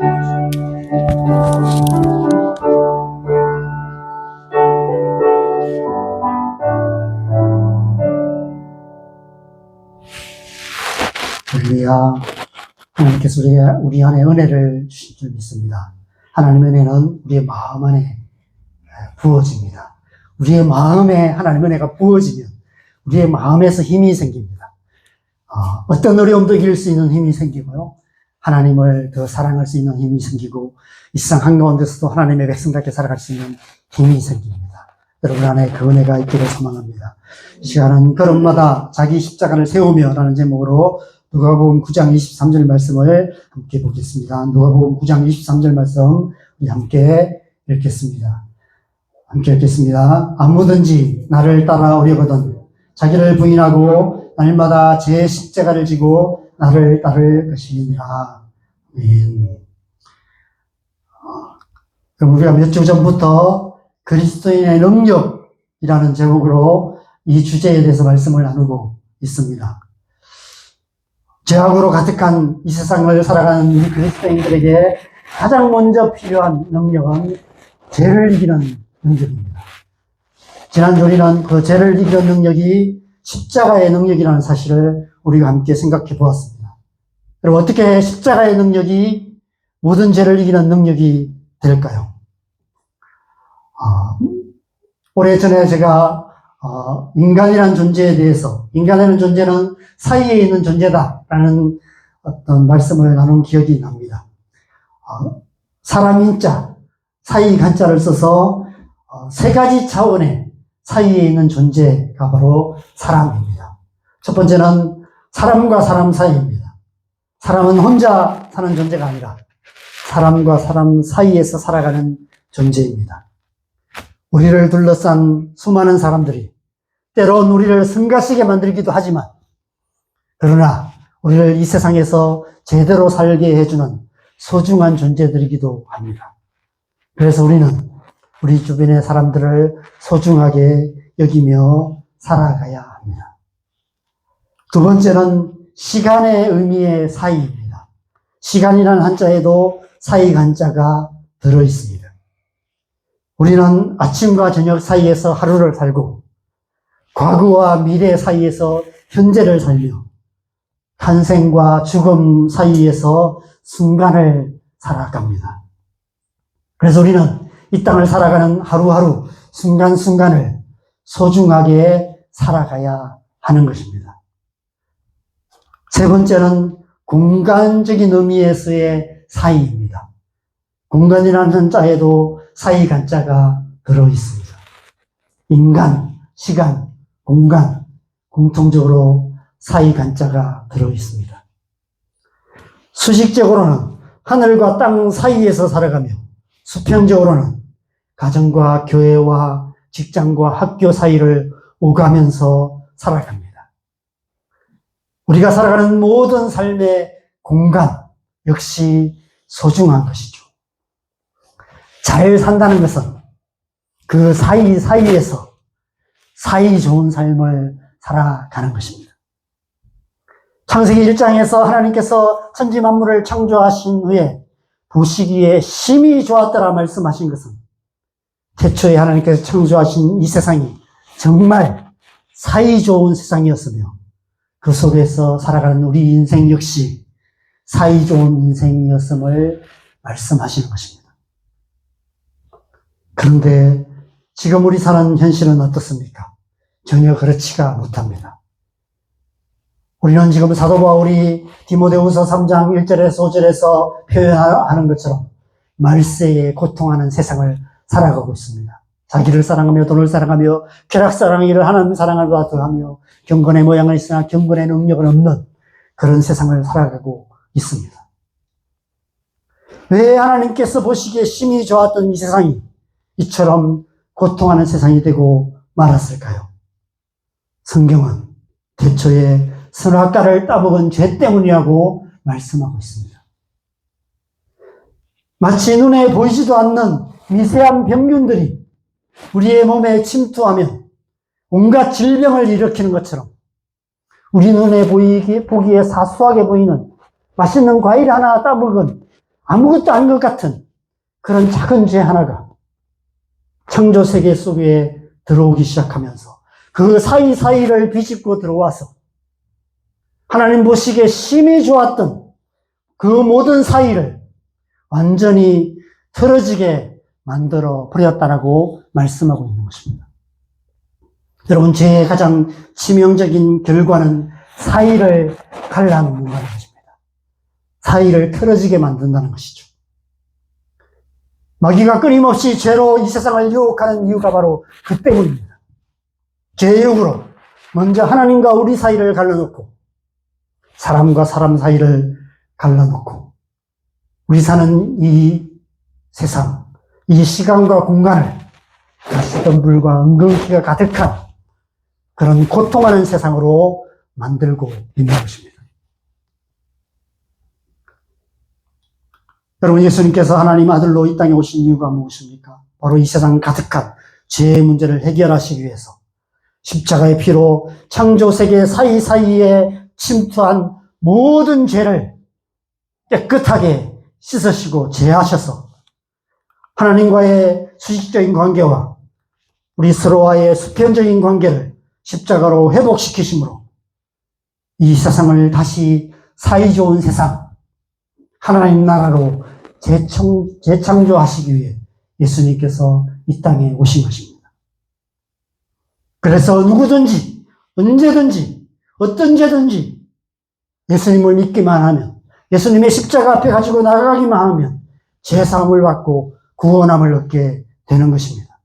할렐루야. 하나님께서 우리 안에 은혜를 주신 줄 믿습니다. 하나님의 은혜는 우리의 마음 안에 부어집니다. 우리의 마음에 하나님의 은혜가 부어지면 우리의 마음에서 힘이 생깁니다. 어떤 어려움도 이길 수 있는 힘이 생기고요. 하나님을 더 사랑할 수 있는 힘이 생기고 이 세상 한가운데서도 하나님의 백성답게 살아갈 수 있는 힘이 생깁니다. 여러분 안에 그 은혜가 있기를 소망합니다. 이 시간은 걸음마다 자기 십자가를 세우며 라는 제목으로 누가복음 9장 23절 말씀을 함께 보겠습니다. 누가복음 9장 23절 말씀 우리 함께 읽겠습니다. 함께 읽겠습니다. 아무든지 나를 따라오려거든 자기를 부인하고 날마다 제 십자가를 지고 나를 따를 것이니라. 아멘. 그럼 우리가 몇 주 전부터 그리스도인의 능력이라는 제목으로 이 주제에 대해서 말씀을 나누고 있습니다. 죄악으로 가득한 이 세상을 살아가는 우리 그리스도인들에게 가장 먼저 필요한 능력은 죄를 이기는 능력입니다. 지난주 우리는 그 죄를 이기는 능력이 십자가의 능력이라는 사실을 우리가 함께 생각해 보았습니다. 그럼 어떻게 십자가의 능력이 모든 죄를 이기는 능력이 될까요? 오래전에 제가 인간이라는 존재에 대해서, 인간이라는 존재는 사이에 있는 존재다라는 어떤 말씀을 나눈 기억이 납니다. 사람인자, 사이 간자를 써서 세 가지 차원의 사이에 있는 존재가 바로 사람입니다. 첫 번째는 사람과 사람 사이입니다. 사람은 혼자 사는 존재가 아니라 사람과 사람 사이에서 살아가는 존재입니다. 우리를 둘러싼 수많은 사람들이 때론 우리를 성가시게 만들기도 하지만 그러나 우리를 이 세상에서 제대로 살게 해주는 소중한 존재들이기도 합니다. 그래서 우리는 우리 주변의 사람들을 소중하게 여기며 살아가야 합니다. 두 번째는 시간의 의미의 사이입니다. 시간이라는 한자에도 사이 간자가 들어있습니다. 우리는 아침과 저녁 사이에서 하루를 살고 과거와 미래 사이에서 현재를 살며 탄생과 죽음 사이에서 순간을 살아갑니다. 그래서 우리는 이 땅을 살아가는 하루하루 순간순간을 소중하게 살아가야 하는 것입니다. 세 번째는 공간적인 의미에서의 사이입니다. 공간이라는 한자에도 사이 간자가 들어있습니다. 인간, 시간, 공간, 공통적으로 사이 간자가 들어있습니다. 수식적으로는 하늘과 땅 사이에서 살아가며 수평적으로는 가정과 교회와 직장과 학교 사이를 오가면서 살아갑니다. 우리가 살아가는 모든 삶의 공간 역시 소중한 것이죠. 잘 산다는 것은 그 사이에서 사이 좋은 삶을 살아가는 것입니다. 창세기 1장에서 하나님께서 천지 만물을 창조하신 후에 보시기에 심히 좋았더라 말씀하신 것은 태초에 하나님께서 창조하신 이 세상이 정말 사이 좋은 세상이었으며 그 속에서 살아가는 우리 인생 역시 사이 좋은 인생이었음을 말씀하시는 것입니다. 그런데 지금 우리 사는 현실은 어떻습니까? 전혀 그렇지가 못합니다. 우리는 지금 사도 바울이 디모데후서 3장 1절에서 5절에서 표현하는 것처럼 말세에 고통하는 세상을 살아가고 있습니다. 자기를 사랑하며 돈을 사랑하며 쾌락사랑이를 하나님 사랑을 더하며 경건의 모양은 있으나 경건의 능력은 없는 그런 세상을 살아가고 있습니다. 왜 하나님께서 보시기에 심히 좋았던 이 세상이 이처럼 고통하는 세상이 되고 말았을까요? 성경은 태초에 선악과를 따먹은 죄 때문이라고 말씀하고 있습니다. 마치 눈에 보이지도 않는 미세한 병균들이 우리의 몸에 침투하면 온갖 질병을 일으키는 것처럼 우리 눈에 보기에 사소하게 보이는 맛있는 과일 하나 따먹은 아무것도 아닌 것 같은 그런 작은 죄 하나가 창조 세계 속에 들어오기 시작하면서 그 사이사이를 비집고 들어와서 하나님 보시기에 심히 좋았던 그 모든 사이를 완전히 틀어지게 만들어 버렸다라고 말씀하고 있는 것입니다. 여러분, 죄의 가장 치명적인 결과는 사이를 갈라놓는다는 것입니다. 사이를 틀어지게 만든다는 것이죠. 마귀가 끊임없이 죄로 이 세상을 유혹하는 이유가 바로 그 때문입니다. 죄의 유혹으로 먼저 하나님과 우리 사이를 갈라놓고 사람과 사람 사이를 갈라놓고 우리 사는 이 세상, 이 시간과 공간을 가시던 불과 은근기가 가득한 그런 고통하는 세상으로 만들고 있는 것입니다. 여러분, 예수님께서 하나님 아들로 이 땅에 오신 이유가 무엇입니까? 바로 이 세상 가득한 죄의 문제를 해결하시기 위해서 십자가의 피로 창조 세계 사이사이에 침투한 모든 죄를 깨끗하게 씻으시고 제하셔서 하나님과의 수직적인 관계와 우리 서로와의 수평적인 관계를 십자가로 회복시키심으로 이 세상을 다시 사이 좋은 세상, 하나님 나라로 재창조하시기 위해 예수님께서 이 땅에 오신 것입니다. 그래서 누구든지, 언제든지, 어떤 죄든지 예수님을 믿기만 하면, 예수님의 십자가 앞에 가지고 나아가기만 하면 죄사함을 받고 구원함을 얻게 되는 것입니다.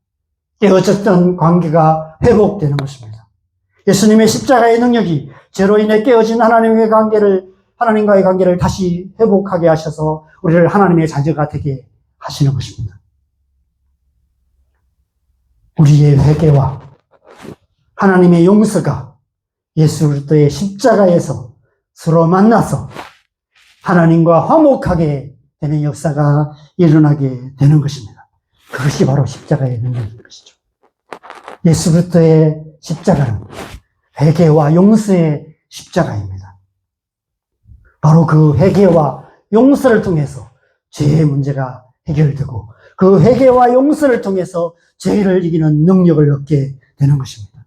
깨어졌던 관계가 회복되는 것입니다. 예수님의 십자가의 능력이 죄로 인해 깨어진 하나님과의 관계를 다시 회복하게 하셔서 우리를 하나님의 자녀가 되게 하시는 것입니다. 우리의 회개와 하나님의 용서가 예수 그리스도의 십자가에서 서로 만나서 하나님과 화목하게 되는 역사가 일어나게 되는 것입니다. 그것이 바로 십자가의 능력인 것이죠. 예수 그리스도의 십자가는 회개와 용서의 십자가입니다. 바로 그 회개와 용서를 통해서 죄의 문제가 해결되고 그 회개와 용서를 통해서 죄를 이기는 능력을 얻게 되는 것입니다.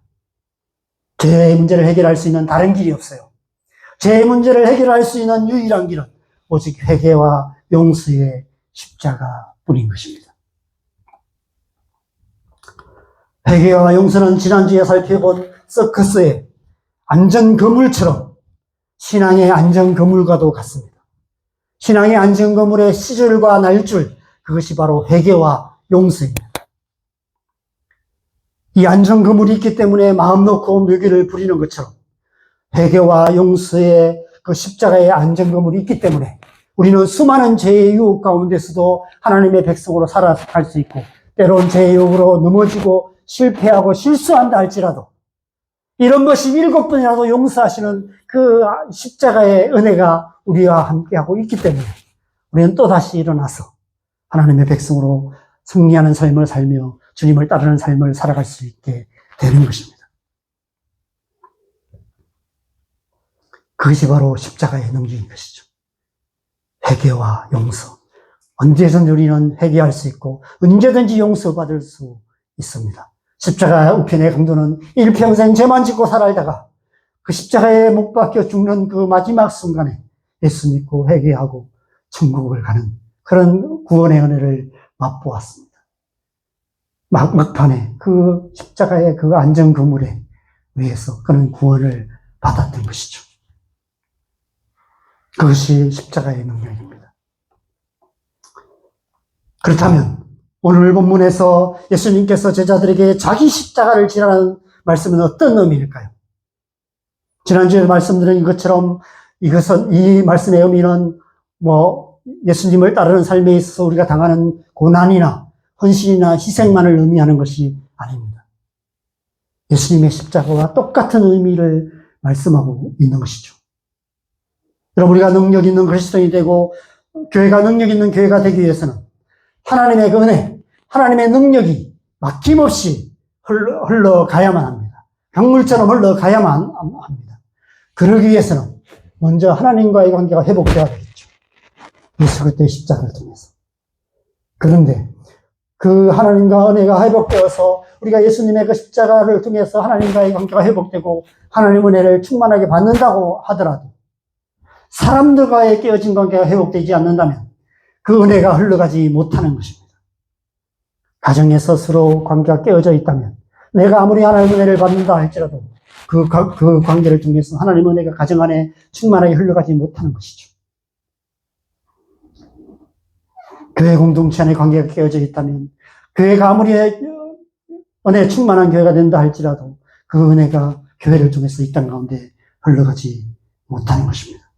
죄의 문제를 해결할 수 있는 다른 길이 없어요. 죄의 문제를 해결할 수 있는 유일한 길은 오직 회개와 용서의 십자가뿐인 것입니다. 회개와 용서는 지난주에 살펴본 서커스의 안전거물처럼 신앙의 안전거물과도 같습니다. 신앙의 안전거물의 시줄과 날줄, 그것이 바로 회개와 용서입니다. 이 안전거물이 있기 때문에 마음 놓고 묘기를 부리는 것처럼 회개와 용서의 그 십자가의 안전거물이 있기 때문에 우리는 수많은 죄의 유혹 가운데서도 하나님의 백성으로 살아갈 수 있고 때론 죄의 유혹으로 넘어지고 실패하고 실수한다 할지라도 이런 것이 7번이라도 용서하시는 그 십자가의 은혜가 우리와 함께하고 있기 때문에 우리는 또다시 일어나서 하나님의 백성으로 승리하는 삶을 살며 주님을 따르는 삶을 살아갈 수 있게 되는 것입니다. 그것이 바로 십자가의 능력인 것이죠. 회개와 용서. 언제든지 우리는 회개할 수 있고 언제든지 용서받을 수 있습니다. 십자가 우편의 강도는 일평생 죄만 짓고 살아다가 그 십자가에 못 박혀 죽는 그 마지막 순간에 예수 믿고 회개하고 천국을 가는 그런 구원의 은혜를 맛보았습니다. 막판에 그 십자가의 그 안전그물에 의해서 그는 구원을 받았던 것이죠. 그것이 십자가의 능력입니다. 그렇다면 오늘 본문에서 예수님께서 제자들에게 자기 십자가를 지라는 말씀은 어떤 의미일까요? 지난주에 말씀드린 것처럼 이 말씀의 의미는 예수님을 따르는 삶에 있어서 우리가 당하는 고난이나 헌신이나 희생만을 의미하는 것이 아닙니다. 예수님의 십자가와 똑같은 의미를 말씀하고 있는 것이죠. 여러분, 우리가 능력 있는 그리스도인이 되고 교회가 능력 있는 교회가 되기 위해서는 하나님의 그 은혜, 하나님의 능력이 막힘없이 흘러가야만 합니다. 강물처럼 흘러가야만 합니다. 그러기 위해서는 먼저 하나님과의 관계가 회복되어야 되겠죠. 예수 그리스도의 십자가를 통해서. 그런데 그 하나님과 은혜가 회복되어서 우리가 예수님의 그 십자가를 통해서 하나님과의 관계가 회복되고 하나님 은혜를 충만하게 받는다고 하더라도 사람들과의 깨어진 관계가 회복되지 않는다면 그 은혜가 흘러가지 못하는 것입니다. 가정에서 서로 관계가 깨어져 있다면 내가 아무리 하나님의 은혜를 받는다 할지라도 그 관계를 통해서 하나님의 은혜가 가정 안에 충만하게 흘러가지 못하는 것이죠. 교회 공동체 안에 관계가 깨어져 있다면 교회가 아무리 은혜에 충만한 교회가 된다 할지라도 그 은혜가 교회를 통해서 이 땅 가운데 흘러가지 못하는 것입니다.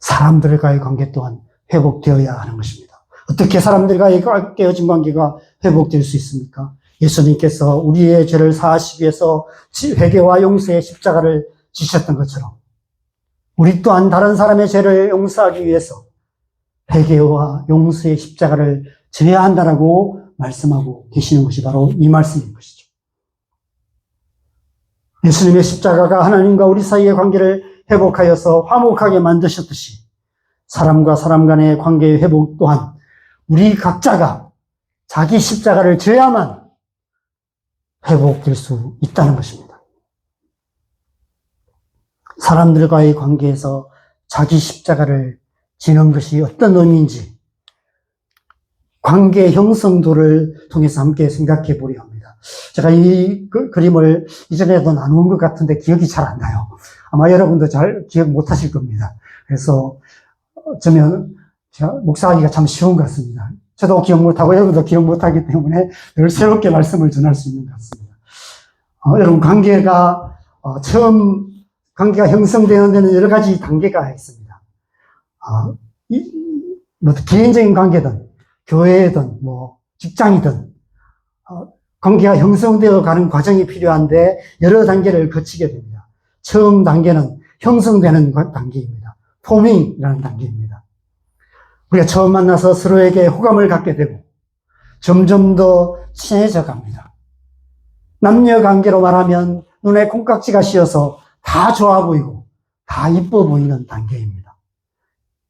사람들과의 관계 또한 회복되어야 하는 것입니다. 어떻게 사람들과의 깨어진 관계가 회복될 수 있습니까? 예수님께서 우리의 죄를 사하시기 위해서 회개와 용서의 십자가를 지셨던 것처럼 우리 또한 다른 사람의 죄를 용서하기 위해서 회개와 용서의 십자가를 져야 한다라고 말씀하고 계시는 것이 바로 이 말씀인 것이죠. 예수님의 십자가가 하나님과 우리 사이의 관계를 회복하여서 화목하게 만드셨듯이 사람과 사람 간의 관계의 회복 또한 우리 각자가 자기 십자가를 져야만 회복될 수 있다는 것입니다. 사람들과의 관계에서 자기 십자가를 지는 것이 어떤 의미인지 관계 형성도를 통해서 함께 생각해 보려 합니다. 제가 이 그림을 이전에도 나눈 것 같은데 기억이 잘 안 나요. 아마 여러분도 잘 기억 못 하실 겁니다. 그래서 어쩌면 제가 목사하기가 참 쉬운 것 같습니다. 저도 기억 못하고 여러분도 기억 못하기 때문에 늘 새롭게 말씀을 전할 수 있는 것 같습니다. 여러분 처음 관계가 형성되는 데는 여러 가지 단계가 있습니다. 개인적인 관계든 교회든 직장이든 관계가 형성되어 가는 과정이 필요한데 여러 단계를 거치게 됩니다. 처음 단계는 형성되는 단계입니다. 포밍이라는 단계입니다. 우리가 처음 만나서 서로에게 호감을 갖게 되고 점점 더 친해져 갑니다. 남녀 관계로 말하면 눈에 콩깍지가 씌어서 다 좋아 보이고 다 이뻐 보이는 단계입니다.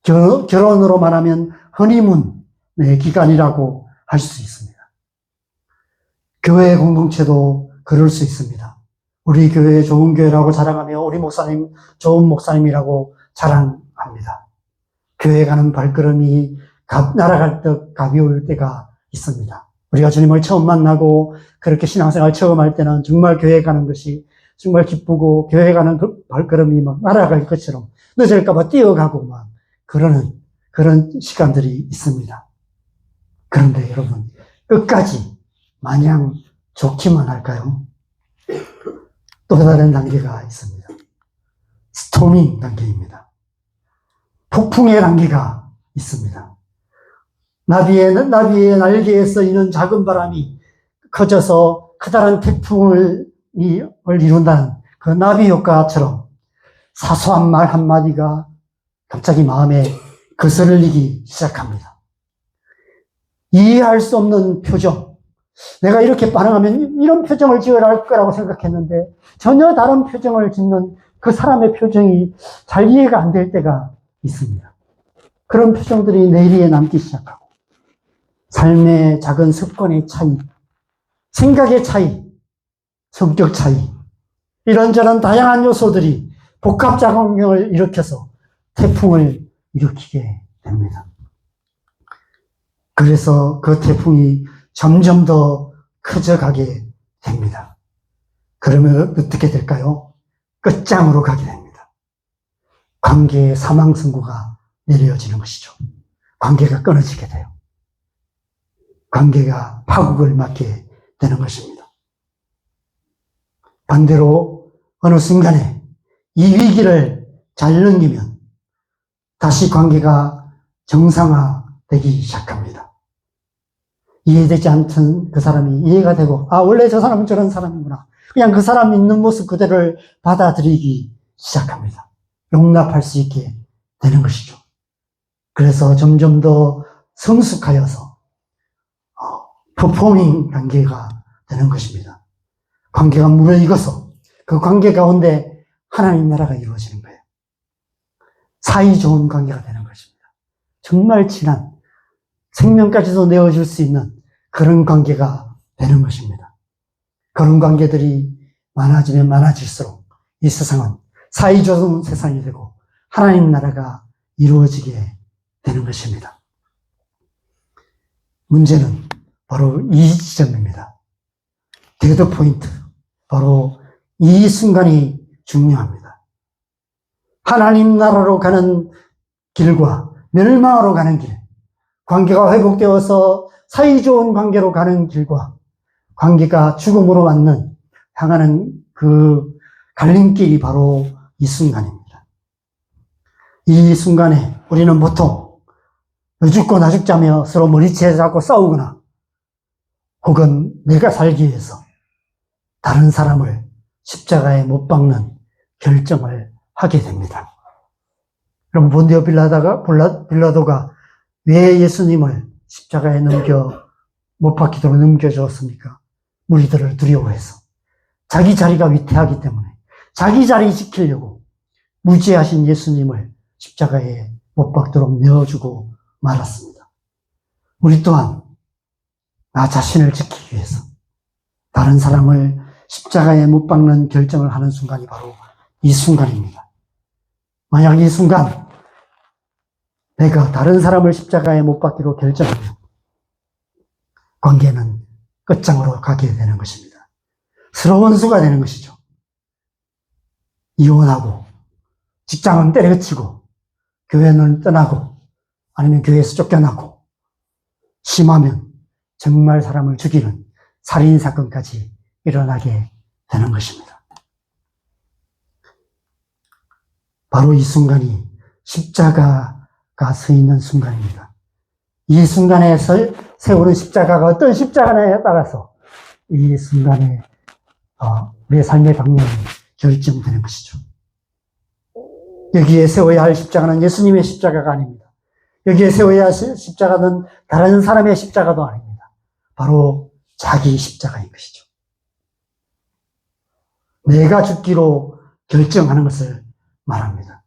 결혼으로 말하면 허니문의 기간이라고 할 수 있습니다. 교회 공동체도 그럴 수 있습니다. 우리 교회 좋은 교회라고 자랑하며 우리 목사님 좋은 목사님이라고 자랑합니다. 교회 가는 발걸음이 날아갈 듯 가벼울 때가 있습니다. 우리가 주님을 처음 만나고 그렇게 신앙생활 처음 할 때는 정말 교회 가는 것이 정말 기쁘고 교회 가는 그 발걸음이 막 날아갈 것처럼 늦을까봐 뛰어가고 막 그런 시간들이 있습니다. 그런데 여러분 끝까지 마냥 좋기만 할까요? 또 다른 단계가 있습니다. 스토밍 단계입니다. 폭풍의 단계가 있습니다. 나비의 날개에서 이는 작은 바람이 커져서 커다란 태풍을 이룬다는 그 나비 효과처럼 사소한 말 한마디가 갑자기 마음에 거슬리기 시작합니다. 이해할 수 없는 표정. 내가 이렇게 반응하면 이런 표정을 지어야 할 거라고 생각했는데 전혀 다른 표정을 짓는 그 사람의 표정이 잘 이해가 안 될 때가 있습니다. 그런 표정들이 내리에 남기 시작하고 삶의 작은 습관의 차이, 생각의 차이, 성격 차이, 이런저런 다양한 요소들이 복합작용을 일으켜서 태풍을 일으키게 됩니다. 그래서 그 태풍이 점점 더 커져가게 됩니다. 그러면 어떻게 될까요? 끝장으로 가게 됩니다. 관계의 사망 선고가 내려지는 것이죠. 관계가 끊어지게 돼요. 관계가 파국을 맞게 되는 것입니다. 반대로 어느 순간에 이 위기를 잘 넘기면 다시 관계가 정상화되기 시작합니다. 이해되지 않던 그 사람이 이해가 되고 원래 저 사람은 저런 사람이구나. 그냥 그 사람이 있는 모습 그대로를 받아들이기 시작합니다. 용납할 수 있게 되는 것이죠. 그래서 점점 더 성숙하여서 퍼포밍 관계가 되는 것입니다. 관계가 무르익어서 그 관계 가운데 하나님 나라가 이루어지는 거예요. 사이 좋은 관계가 되는 것입니다. 정말 친한, 생명까지도 내어줄 수 있는 그런 관계가 되는 것입니다. 그런 관계들이 많아지면 많아질수록 이 세상은 사이좋은 세상이 되고 하나님 나라가 이루어지게 되는 것입니다. 문제는 바로 이 지점입니다. 데드 포인트, 바로 이 순간이 중요합니다. 하나님 나라로 가는 길과 멸망으로 가는 길, 관계가 회복되어서 사이좋은 관계로 가는 길과 관계가 죽음으로 향하는 그 갈림길이 바로 이 순간입니다. 이 순간에 우리는 보통 너 죽고 나 죽자며 서로 머리채 잡고 싸우거나 혹은 내가 살기 위해서 다른 사람을 십자가에 못 박는 결정을 하게 됩니다. 그럼 본디오 빌라도가 왜 예수님을 십자가에 못 박히도록 넘겨주었습니까? 무리들을 두려워해서. 자기 자리가 위태하기 때문에 자기 자리 지키려고 무지하신 예수님을 십자가에 못 박도록 내어주고 말았습니다. 우리 또한 나 자신을 지키기 위해서 다른 사람을 십자가에 못 박는 결정을 하는 순간이 바로 이 순간입니다. 만약 이 순간 내가 다른 사람을 십자가에 못 박기로 결정하면 관계는 끝장으로 가게 되는 것입니다. 서로 원수가 되는 것이죠. 이혼하고 직장은 때려치고 교회는 떠나고 아니면 교회에서 쫓겨나고 심하면 정말 사람을 죽이는 살인사건까지 일어나게 되는 것입니다. 바로 이 순간이 십자가가 서 있는 순간입니다. 이 순간에 세우는 십자가가 어떤 십자가냐에 따라서 이 순간에 우리의 삶의 방향이 결정되는 것이죠. 여기에 세워야 할 십자가는 예수님의 십자가가 아닙니다. 여기에 세워야 할 십자가는 다른 사람의 십자가도 아닙니다. 바로 자기 십자가인 것이죠. 내가 죽기로 결정하는 것을 말합니다.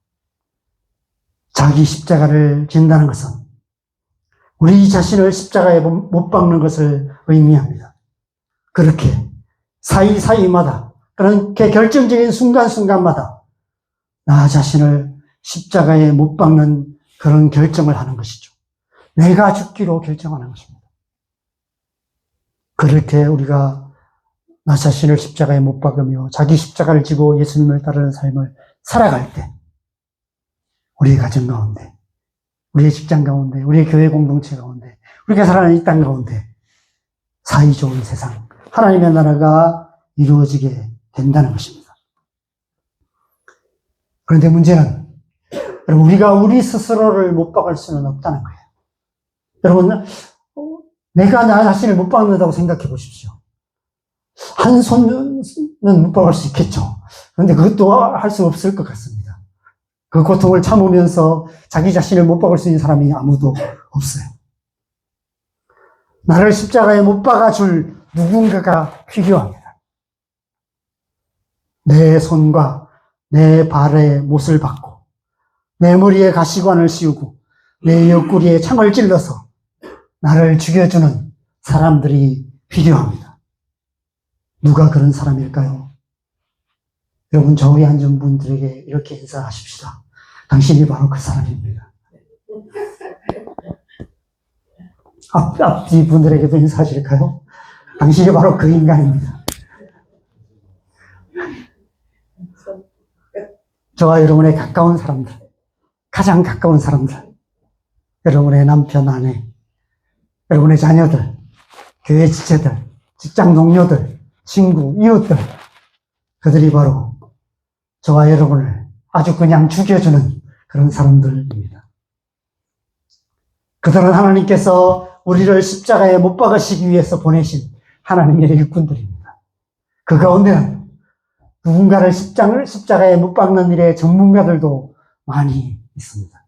자기 십자가를 진다는 것은 우리 자신을 십자가에 못 박는 것을 의미합니다. 그렇게 사이사이마다 그렇게 결정적인 순간순간마다 나 자신을 십자가에 못 박는 그런 결정을 하는 것이죠. 내가 죽기로 결정하는 것입니다. 그렇게 우리가 나 자신을 십자가에 못 박으며 자기 십자가를 지고 예수님을 따르는 삶을 살아갈 때 우리의 가정 가운데, 우리의 직장 가운데, 우리의 교회 공동체 가운데, 우리가 살아가는 이 땅 가운데 사이좋은 세상, 하나님의 나라가 이루어지게 된다는 것입니다. 그런데 문제는 여러분, 우리가 우리 스스로를 못 박을 수는 없다는 거예요. 여러분, 내가 나 자신을 못 박는다고 생각해 보십시오. 한 손은 못 박을 수 있겠죠. 그런데 그것도 할 수 없을 것 같습니다. 그 고통을 참으면서 자기 자신을 못 박을 수 있는 사람이 아무도 없어요. 나를 십자가에 못 박아줄 누군가가 필요합니다. 내 손과 내 발에 못을 박고 내 머리에 가시관을 씌우고 내 옆구리에 창을 찔러서 나를 죽여주는 사람들이 필요합니다. 누가 그런 사람일까요? 여러분, 저 위에 앉은 분들에게 이렇게 인사하십시다. 당신이 바로 그 사람입니다. 앞뒤 분들에게도 인사하실까요? 당신이 바로 그 인간입니다. 저와 여러분의 가까운 사람들, 가장 가까운 사람들, 여러분의 남편, 아내, 여러분의 자녀들, 교회 지체들, 직장 동료들, 친구, 이웃들, 그들이 바로 저와 여러분을 아주 그냥 죽여주는 그런 사람들입니다. 그들은 하나님께서 우리를 십자가에 못 박으시기 위해서 보내신 하나님의 일꾼들입니다. 그 가운데는 누군가를 십자가에 못 박는 일의 전문가들도 많이 있습니다.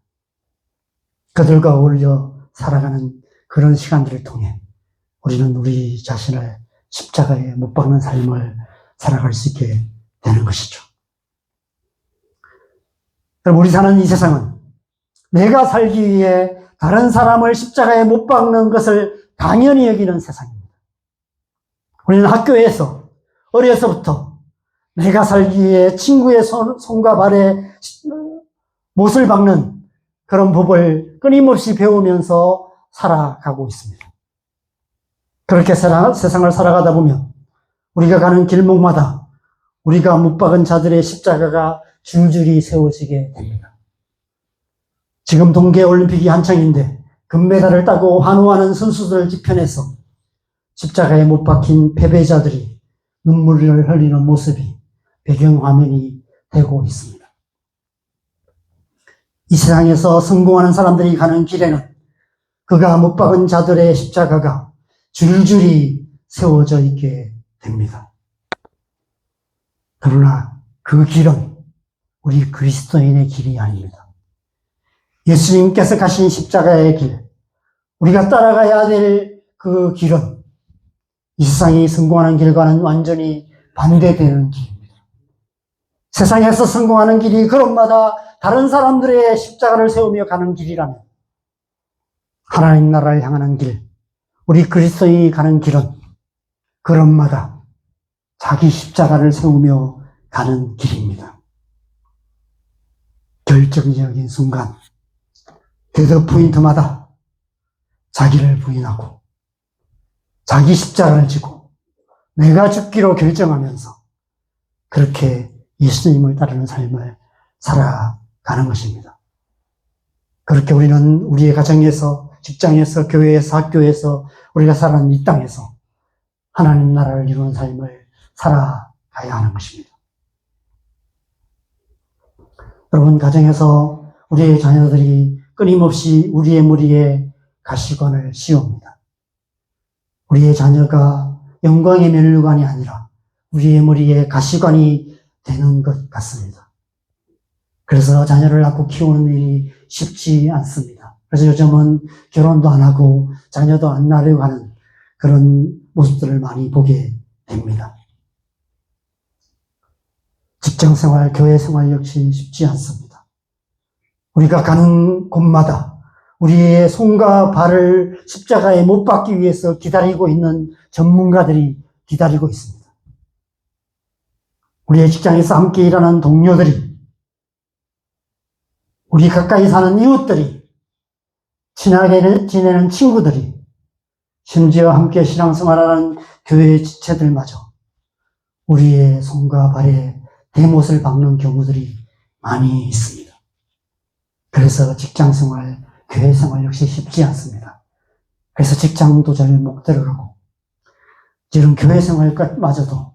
그들과 어울려 살아가는 그런 시간들을 통해 우리는 우리 자신을 십자가에 못 박는 삶을 살아갈 수 있게 되는 것이죠. 우리 사는 이 세상은 내가 살기 위해 다른 사람을 십자가에 못 박는 것을 당연히 여기는 세상입니다. 우리는 학교에서 어려서부터 내가 살기 위해 친구의 손과 발에 못을 박는 그런 법을 끊임없이 배우면서 살아가고 있습니다. 그렇게 세상을 살아가다 보면 우리가 가는 길목마다 우리가 못 박은 자들의 십자가가 줄줄이 세워지게 됩니다. 지금 동계올림픽이 한창인데 금메달을 따고 환호하는 선수들을 뒤편에서 십자가에 못 박힌 패배자들이 눈물을 흘리는 모습이 배경화면이 되고 있습니다. 이 세상에서 성공하는 사람들이 가는 길에는 그가 못 박은 자들의 십자가가 줄줄이 세워져 있게 됩니다. 그러나 그 길은 우리 그리스도인의 길이 아닙니다. 예수님께서 가신 십자가의 길, 우리가 따라가야 될 그 길은 이 세상이 성공하는 길과는 완전히 반대되는 길입니다. 세상에서 성공하는 길이 그런마다 다른 사람들의 십자가를 세우며 가는 길이라면 하나님 나라를 향하는 길, 우리 그리스도인이 가는 길은 그런마다 자기 십자가를 세우며 가는 길입니다. 결정적인 순간, 데드 포인트마다 자기를 부인하고 자기 십자가를 지고 내가 죽기로 결정하면서 그렇게 예수님을 따르는 삶을 살아가는 것입니다. 그렇게 우리는 우리의 가정에서, 직장에서, 교회에서, 학교에서, 우리가 살아가는 이 땅에서 하나님 나라를 이루는 삶을 살아가야 하는 것입니다. 여러분, 가정에서 우리의 자녀들이 끊임없이 우리의 머리에 가시관을 씌웁니다. 우리의 자녀가 영광의 면류관이 아니라 우리의 머리에 가시관이 되는 것 같습니다. 그래서 자녀를 낳고 키우는 일이 쉽지 않습니다. 그래서 요즘은 결혼도 안 하고 자녀도 안 낳으려고 하는 그런 모습들을 많이 보게 됩니다. 직장 생활, 교회 생활 역시 쉽지 않습니다. 우리가 가는 곳마다 우리의 손과 발을 십자가에 못 박기 위해서 기다리고 있는 전문가들이 기다리고 있습니다. 우리의 직장에서 함께 일하는 동료들이, 우리 가까이 사는 이웃들이, 친하게 지내는 친구들이, 심지어 함께 신앙생활하는 교회의 지체들마저 우리의 손과 발에 대못을 박는 경우들이 많이 있습니다. 그래서 직장생활, 교회생활 역시 쉽지 않습니다. 그래서 직장도 잘 못 들어가고 지금 교회생활마저도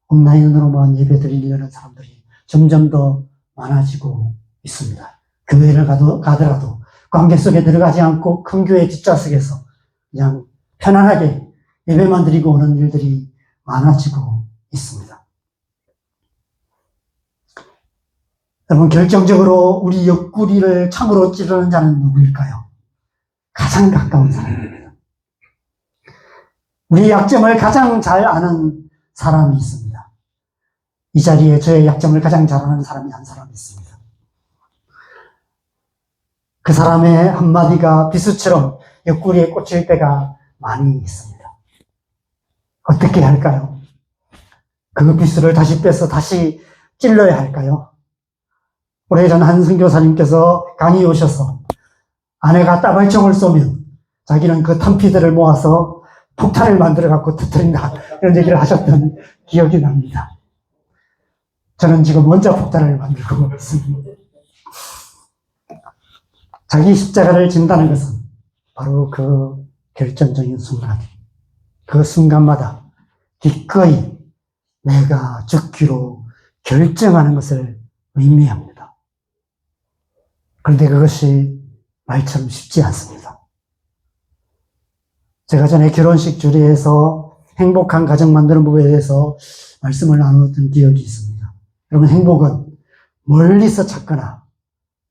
온라인으로만 예배드리려는 사람들이 점점 더 많아지고 있습니다. 교회를 가더라도 관계 속에 들어가지 않고 큰 교회 뒷좌석에서 그냥 편안하게 예배만 드리고 오는 일들이 많아지고 있습니다. 여러분, 결정적으로 우리 옆구리를 참으로 찌르는 자는 누구일까요? 가장 가까운 사람입니다. 우리 약점을 가장 잘 아는 사람이 있습니다. 이 자리에 저의 약점을 가장 잘 아는 사람이 한 사람 있습니다. 그 사람의 한마디가 비수처럼 옆구리에 꽂힐 때가 많이 있습니다. 어떻게 할까요? 그 비수를 다시 빼서 다시 찔러야 할까요? 오래전 한 선교사님께서 강의에 오셔서 아내가 따발총을 쏘면 자기는 그 탄피들을 모아서 폭탄을 만들어 갖고 터뜨린다, 이런 얘기를 하셨던 기억이 납니다. 저는 지금 원자폭탄을 만들고 있습니다. 자기 십자가를 진다는 것은 바로 그 결정적인 순간, 그 순간마다 기꺼이 내가 죽기로 결정하는 것을 의미합니다. 그런데 그것이 말처럼 쉽지 않습니다. 제가 전에 결혼식 주례에서 행복한 가정 만드는 법에 대해서 말씀을 나누었던 기억이 있습니다. 여러분, 행복은 멀리서 찾거나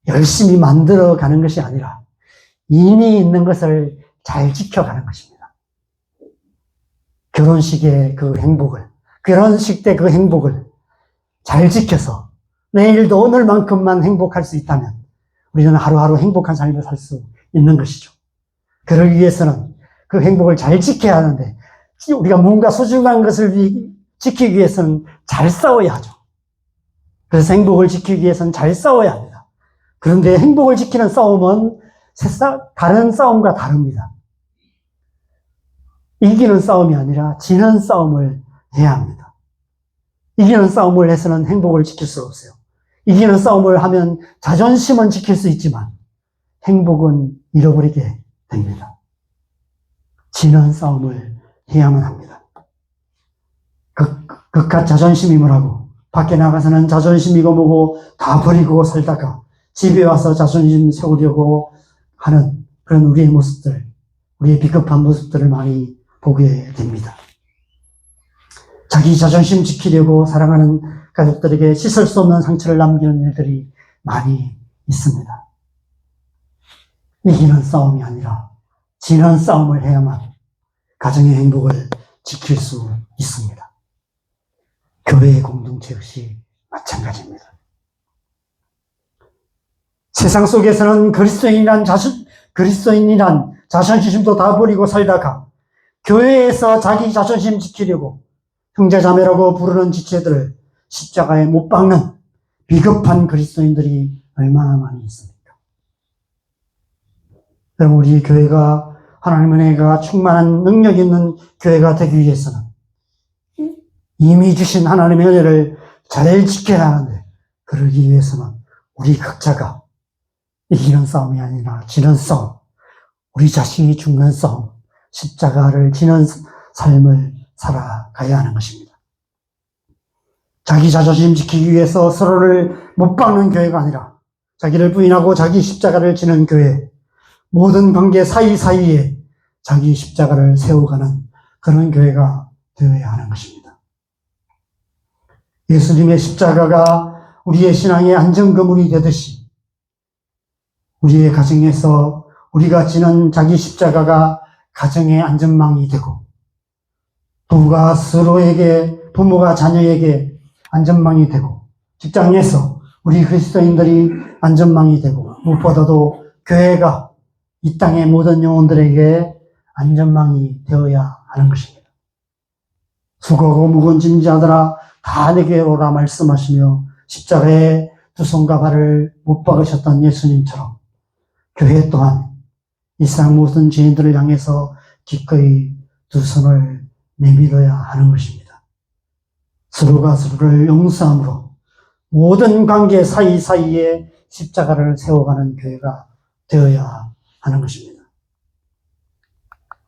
열심히 만들어가는 것이 아니라 이미 있는 것을 잘 지켜가는 것입니다. 결혼식의 그 행복을, 결혼식 때 그 행복을 잘 지켜서 내일도 오늘만큼만 행복할 수 있다면 우리는 하루하루 행복한 삶을 살 수 있는 것이죠. 그러기 위해서는 그 행복을 잘 지켜야 하는데, 우리가 뭔가 소중한 것을 지키기 위해서는 잘 싸워야 하죠. 그래서 행복을 지키기 위해서는 잘 싸워야 합니다. 그런데 행복을 지키는 싸움은 다른 싸움과 다릅니다. 이기는 싸움이 아니라 지는 싸움을 해야 합니다. 이기는 싸움을 해서는 행복을 지킬 수 없어요. 이기는 싸움을 하면 자존심은 지킬 수 있지만 행복은 잃어버리게 됩니다. 지는 싸움을 해야만 합니다. 그깟 자존심이 뭐라고? 밖에 나가서는 자존심이고 뭐고 다 버리고 살다가 집에 와서 자존심 세우려고 하는 그런 우리의 모습들, 우리의 비겁한 모습들을 많이 보게 됩니다. 자기 자존심 지키려고 사랑하는 가족들에게 씻을 수 없는 상처를 남기는 일들이 많이 있습니다. 이기는 싸움이 아니라 지는 싸움을 해야만 가정의 행복을 지킬 수 있습니다. 교회의 공동체 역시 마찬가지입니다. 세상 속에서는 그리스도인이란 자존심도 다 버리고 살다가 교회에서 자기 자존심 지키려고 형제자매라고 부르는 지체들을 십자가에 못 박는 비겁한 그리스도인들이 얼마나 많이 있습니까? 여러분, 우리 교회가 하나님의 은혜가 충만한 능력 있는 교회가 되기 위해서는 이미 주신 하나님의 은혜를 잘 지켜야 하는데, 그러기 위해서는 우리 각자가 이기는 싸움이 아니라 지는 싸움, 우리 자신이 죽는 싸움, 십자가를 지는 삶을 살아가야 하는 것입니다. 자기 자존심 지키기 위해서 서로를 못 박는 교회가 아니라 자기를 부인하고 자기 십자가를 지는 교회, 모든 관계 사이사이에 자기 십자가를 세워가는 그런 교회가 되어야 하는 것입니다. 예수님의 십자가가 우리의 신앙의 안전거물이 되듯이 우리의 가정에서 우리가 지는 자기 십자가가 가정의 안전망이 되고, 부모가 자녀에게 안전망이 되고, 직장에서 우리 그리스도인들이 안전망이 되고, 무엇보다도 교회가 이 땅의 모든 영혼들에게 안전망이 되어야 하는 것입니다. 수고하고 무거운 짐진 자들아 다 내게로 오라 말씀하시며 십자가에 두 손과 발을 못 박으셨던 예수님처럼 교회 또한 이 세상 모든 죄인들을 향해서 기꺼이 두 손을 내밀어야 하는 것입니다. 서로가 서로를 용서함으로 모든 관계 사이사이에 십자가를 세워가는 교회가 되어야 하는 것입니다.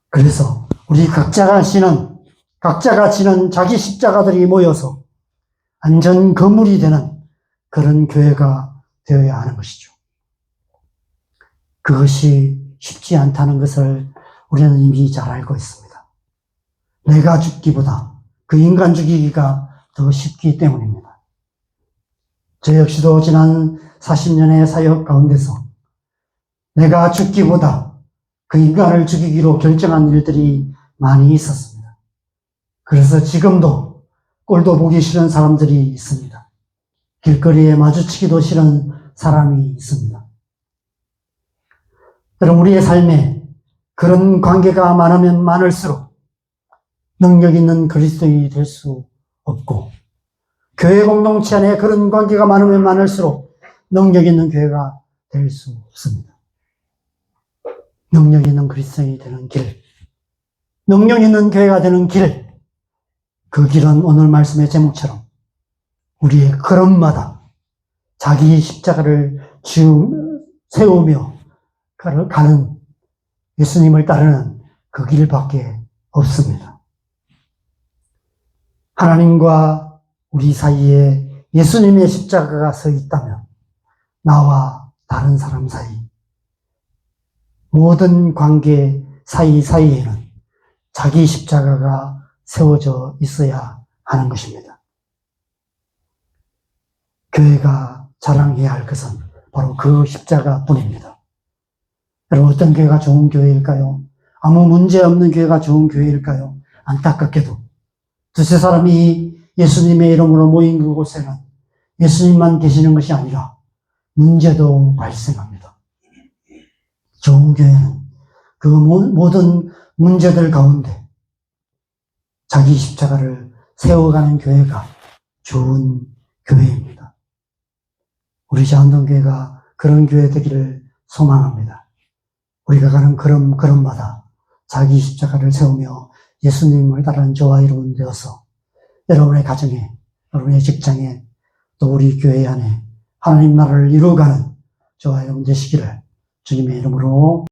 그래서 우리 각자가 지는 자기 십자가들이 모여서 안전 거물이 되는 그런 교회가 되어야 하는 것이죠. 그것이 쉽지 않다는 것을 우리는 이미 잘 알고 있습니다. 내가 죽기보다 그 인간 죽이기가 더 쉽기 때문입니다. 저 역시도 지난 40년의 사역 가운데서 내가 죽기보다 그 인간을 죽이기로 결정한 일들이 많이 있었습니다. 그래서 지금도 꼴도 보기 싫은 사람들이 있습니다. 길거리에 마주치기도 싫은 사람이 있습니다. 여러분, 우리의 삶에 그런 관계가 많으면 많을수록 능력 있는 그리스도인이 될 수 없고, 교회 공동체 안에 그런 관계가 많으면 많을수록 능력 있는 교회가 될 수 없습니다. 능력 있는 그리스도인이 되는 길, 능력 있는 교회가 되는 길, 그 길은 오늘 말씀의 제목처럼 우리의 걸음마다 자기 십자가를 세우며 가는 예수님을 따르는 그 길밖에 없습니다. 하나님과 우리 사이에 예수님의 십자가가 서 있다면 나와 다른 사람 사이, 모든 관계 사이사이에는 자기 십자가가 세워져 있어야 하는 것입니다. 교회가 자랑해야 할 것은 바로 그 십자가뿐입니다. 여러분, 어떤 교회가 좋은 교회일까요? 아무 문제 없는 교회가 좋은 교회일까요? 안타깝게도 두세 사람이 예수님의 이름으로 모인 그곳에는 예수님만 계시는 것이 아니라 문제도 발생합니다. 좋은 교회는 그 모든 문제들 가운데 자기 십자가를 세워가는 교회가 좋은 교회입니다. 우리 자원동교회가 그런 교회 되기를 소망합니다. 우리가 가는 걸음마다 자기 십자가를 세우며 예수님을 따르는 저와 여러분 되어서 여러분의 가정에, 여러분의 직장에, 또 우리 교회 안에 하나님 나라를 이루어가는 저와 여러분 되시기를 주님의 이름으로